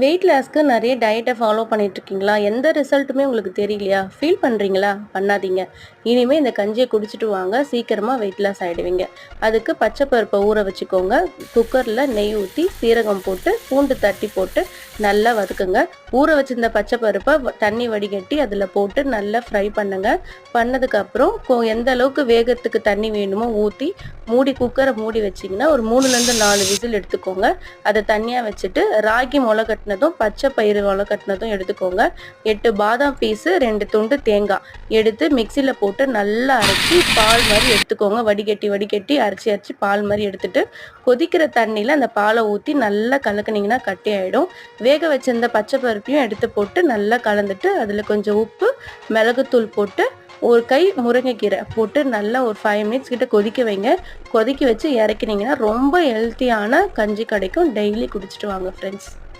Wait லாஸ்க்கு நிறைய டயட்டை follow பண்ணிட்டுருக்கீங்களா? எந்த ரிசல்ட்டுமே உங்களுக்கு தெரியலையா? ஃபீல் பண்ணுறீங்களா? பண்ணாதீங்க. இனிமேல் இந்த கஞ்சியை குடிச்சிட்டு வாங்க, சீக்கிரமாக வெயிட் லாஸ் ஆகிடுவீங்க. அதுக்கு பச்சை பருப்பை ஊற வச்சுக்கோங்க. குக்கரில் நெய் ஊற்றி சீரகம் போட்டு பூண்டு தட்டி போட்டு நல்லா வதக்குங்க. ஊற வச்சிருந்த பச்சை பருப்பை தண்ணி வடிகட்டி அதில் போட்டு நல்லா ஃப்ரை பண்ணுங்க. பண்ணதுக்கப்புறம் எந்த அளவுக்கு வேகத்துக்கு தண்ணி வேணுமோ ஊற்றி குக்கரை மூடி வச்சிங்கன்னா ஒரு 3லேருந்து 4 விசில் எடுத்துக்கோங்க. அதை தனியாக வச்சுட்டு ராகி முளை கட்டினதும் பச்சை பயிறு முளை கட்டினதும் எடுத்துக்கோங்க. 8 பாதாம் பீஸு, 2 துண்டு தேங்காய் எடுத்து மிக்சியில் போட்டு நல்லா அரைச்சி பால் மாதிரி எடுத்துக்கோங்க. வடிகட்டி அரைச்சி பால் மாதிரி எடுத்துட்டு கொதிக்கிற தண்ணியில் அந்த பாலை ஊற்றி நல்லா கலக்குனிங்கன்னா கட்டி ஆகிடும். வேக வச்சிருந்த பச்சை பருப்பையும் எடுத்து போட்டு நல்லா கலந்துட்டு அதில் கொஞ்சம் உப்பு, மிளகுத்தூள் போட்டு ஒரு கை முருங்கைக்கீரை போட்டு நல்லா ஒரு 5 மினிட்ஸ் கிட்ட கொதிக்க வைங்க. கொதிக்க வச்சு இறக்கினீங்கன்னா ரொம்ப ஹெல்த்தியான கஞ்சி கிடைக்கும். டெய்லி குடிச்சிட்டு வாங்க ஃப்ரெண்ட்ஸ்.